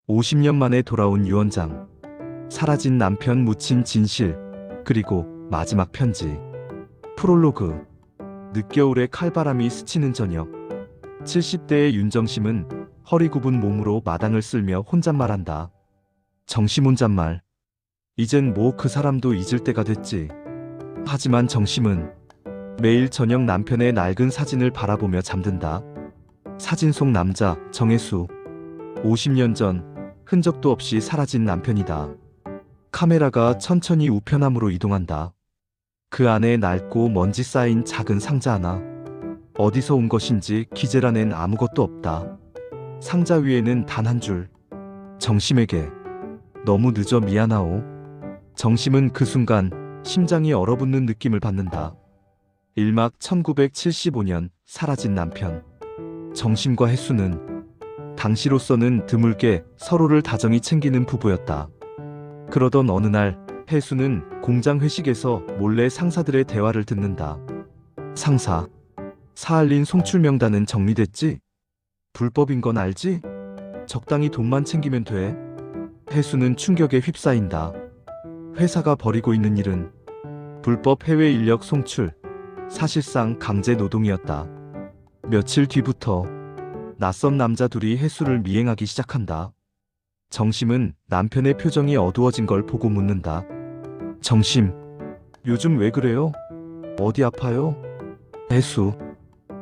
50년 만에 돌아온 유언장. 사라진 남편 묻힌 진실. 그리고 마지막 편지. 프롤로그. 늦겨울에 칼바람이 스치는 저녁. 70대의 윤정심은 허리 굽은 몸으로 마당을 쓸며 혼잣말한다. 정심 혼잣말. 이젠 뭐 그 사람도 잊을 때가 됐지. 하지만 정심은 매일 저녁 남편의 낡은 사진을 바라보며 잠든다. 사진 속 남자 정혜수. 50년 전 흔적도 없이 사라진 남편이다. 카메라가 천천히 우편함으로 이동한다. 그 안에 낡고 먼지 쌓인 작은 상자 하나. 어디서 온 것인지 기재란엔 아무것도 없다. 상자 위에는 단 한 줄. 정심에게. 너무 늦어 미안하오. 정심은 그 순간 심장이 얼어붙는 느낌을 받는다. 1막 1975년 사라진 남편. 정심과 혜수는 당시로서는 드물게 서로를 다정히 챙기는 부부였다. 그러던 어느 날 혜수는 공장 회식에서 몰래 상사들의 대화를 듣는다. 상사. 사할린 송출 명단은 정리됐지? 불법인 건 알지? 적당히 돈만 챙기면 돼. 혜수는 충격에 휩싸인다. 회사가 벌이고 있는 일은 불법 해외 인력 송출, 사실상 강제 노동이었다. 며칠 뒤부터 낯선 남자 둘이 혜수를 미행하기 시작한다. 정심은 남편의 표정이 어두워진 걸 보고 묻는다. 정심, 요즘 왜 그래요? 어디 아파요? 혜수,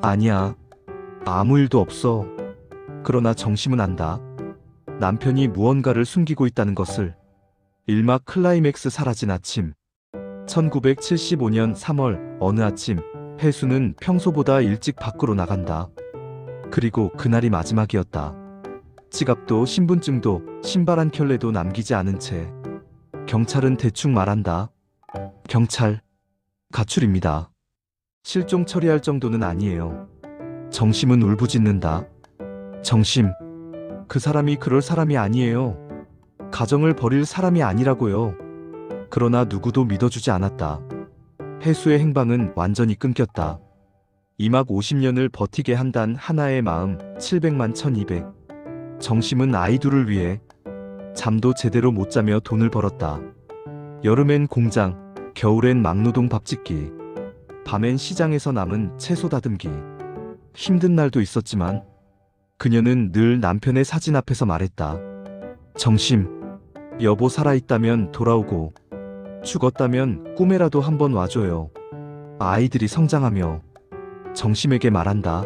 아니야. 아무 일도 없어. 그러나 정심은 안다. 남편이 무언가를 숨기고 있다는 것을. 1막 클라이맥스 사라진 아침. 1975년 3월 어느 아침 혜수는 평소보다 일찍 밖으로 나간다. 그리고 그날이 마지막이었다. 지갑도 신분증도 신발 한 켤레도 남기지 않은 채. 경찰은 대충 말한다. 경찰. 가출입니다. 실종 처리할 정도는 아니에요. 정심은 울부짖는다. 정심. 그 사람이 그럴 사람이 아니에요. 가정을 버릴 사람이 아니라고요. 그러나 누구도 믿어주지 않았다. 혜수의 행방은 완전히 끊겼다. 2막 50년을 버티게 한단 하나의 마음 700만 1200. 정심은 아이들을 위해 잠도 제대로 못 자며 돈을 벌었다. 여름엔 공장, 겨울엔 막노동 밥 짓기, 밤엔 시장에서 남은 채소 다듬기. 힘든 날도 있었지만 그녀는 늘 남편의 사진 앞에서 말했다. 정심, 여보 살아있다면 돌아오고 죽었다면 꿈에라도 한번 와줘요. 아이들이 성장하며 정심에게 말한다.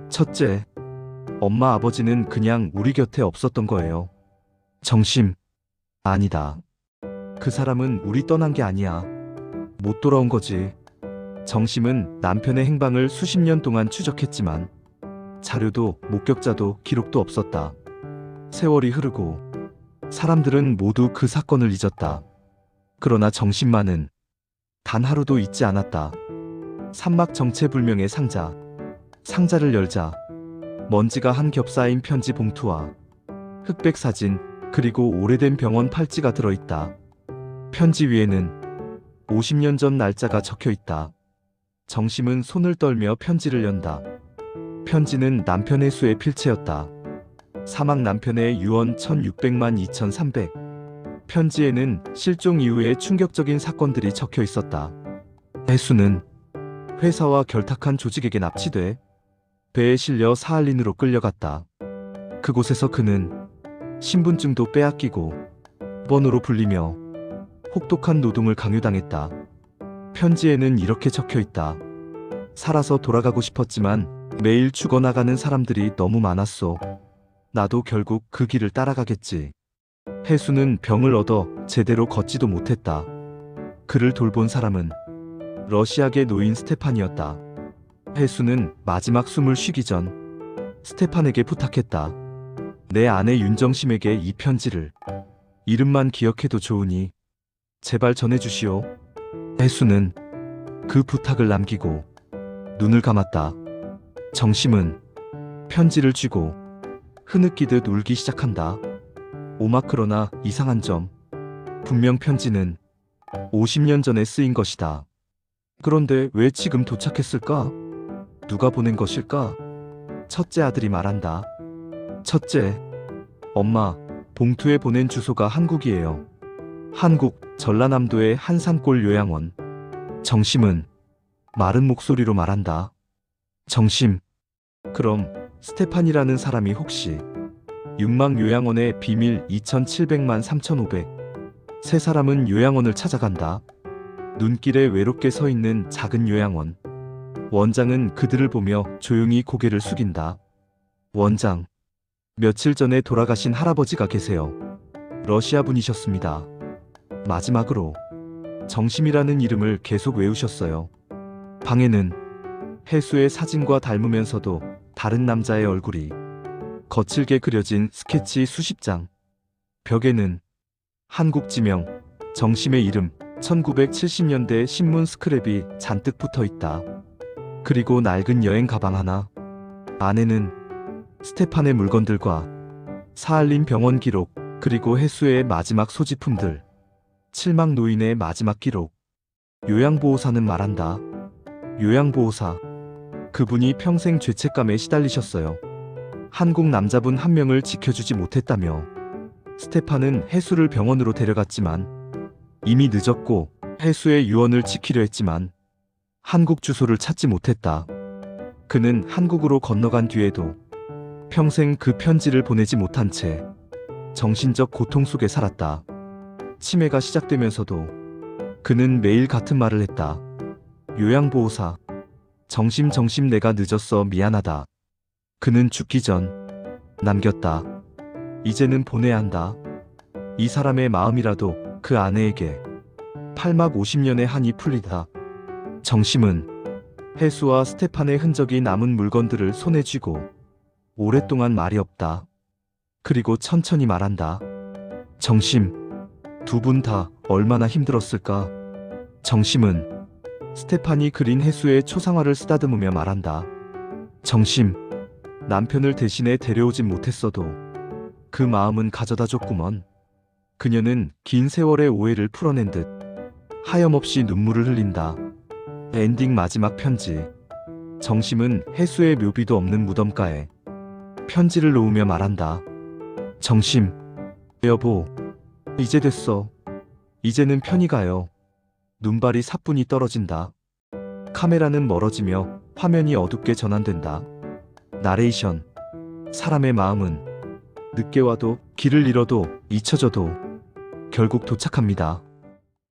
첫째, 엄마 아버지는 그냥 우리 곁에 없었던 거예요. 정심, 아니다. 그 사람은 우리 떠난 게 아니야. 못 돌아온 거지. 정심은 남편의 행방을 수십 년 동안 추적했지만 자료도 목격자도 기록도 없었다. 세월이 흐르고 사람들은 모두 그 사건을 잊었다. 그러나 정심만은 단 하루도 잊지 않았다. 3막 정체불명의 상자. 상자를 열자 먼지가 한 겹 쌓인 편지 봉투와 흑백 사진 그리고 오래된 병원 팔찌가 들어있다. 편지 위에는 50년 전 날짜가 적혀있다. 정심은 손을 떨며 편지를 연다. 편지는 남편 혜수의 필체였다. 사망 남편의 유언 1600만 2300. 편지에는 실종 이후의 충격적인 사건들이 적혀 있었다. 혜수는 회사와 결탁한 조직에게 납치돼 배에 실려 사할린으로 끌려갔다. 그곳에서 그는 신분증도 빼앗기고 번호로 불리며 혹독한 노동을 강요당했다. 편지에는 이렇게 적혀 있다. 살아서 돌아가고 싶었지만 매일 죽어나가는 사람들이 너무 많았어. 나도 결국 그 길을 따라가겠지. 혜수는 병을 얻어 제대로 걷지도 못했다. 그를 돌본 사람은 러시아계 노인 스테판이었다. 혜수는 마지막 숨을 쉬기 전 스테판에게 부탁했다. 내 아내 윤정심에게 이 편지를 이름만 기억해도 좋으니 제발 전해주시오. 혜수는 그 부탁을 남기고 눈을 감았다. 정심은 편지를 쥐고 흐느끼듯 울기 시작한다. 오막 그러나 이상한 점. 분명 편지는 50년 전에 쓰인 것이다. 그런데 왜 지금 도착했을까? 누가 보낸 것일까? 첫째 아들이 말한다. 첫째, 엄마, 봉투에 보낸 주소가 한국이에요. 한국 전라남도의 한 산골 요양원. 정심은 마른 목소리로 말한다. 정심, 그럼 스테판이라는 사람이 혹시 육망 요양원의 비밀 2700만 3500. 세 사람은 요양원을 찾아간다. 눈길에 외롭게 서 있는 작은 요양원. 원장은 그들을 보며 조용히 고개를 숙인다. 원장, 며칠 전에 돌아가신 할아버지가 계세요. 러시아 분이셨습니다. 마지막으로 정심이라는 이름을 계속 외우셨어요. 방에는 해수의 사진과 닮으면서도 다른 남자의 얼굴이 거칠게 그려진 스케치 수십 장. 벽에는 한국 지명, 정심의 이름, 1970년대 신문 스크랩이 잔뜩 붙어 있다. 그리고 낡은 여행 가방 하나. 안에는 스테판의 물건들과 사할린 병원 기록, 그리고 해수의 마지막 소지품들. 칠막 노인의 마지막 기록. 요양보호사는 말한다. 요양보호사. 그분이 평생 죄책감에 시달리셨어요. 한국 남자분 한 명을 지켜주지 못했다며. 스테판은 해수를 병원으로 데려갔지만 이미 늦었고, 해수의 유언을 지키려 했지만 한국 주소를 찾지 못했다. 그는 한국으로 건너간 뒤에도 평생 그 편지를 보내지 못한 채 정신적 고통 속에 살았다. 치매가 시작되면서도 그는 매일 같은 말을 했다. 요양보호사, 정심 내가 늦었어, 미안하다. 그는 죽기 전 남겼다. 이제는 보내야 한다. 이 사람의 마음이라도 그 아내에게. 8막 50년의 한이 풀리다. 정심은 해수와 스테판의 흔적이 남은 물건들을 손에 쥐고 오랫동안 말이 없다. 그리고 천천히 말한다. 정심, 두 분 다 얼마나 힘들었을까. 정심은 스테판이 그린 해수의 초상화를 쓰다듬으며 말한다. 정심, 남편을 대신해 데려오진 못했어도 그 마음은 가져다 줬구먼. 그녀는 긴 세월의 오해를 풀어낸 듯 하염없이 눈물을 흘린다. 엔딩 마지막 편지. 정심은 해수의 묘비도 없는 무덤가에 편지를 놓으며 말한다. 정심, 여보, 이제 됐어. 이제는 편히 가요. 눈발이 사뿐히 떨어진다. 카메라는 멀어지며 화면이 어둡게 전환된다. 나레이션. 사람의 마음은 늦게 와도, 길을 잃어도, 잊혀져도 결국 도착합니다.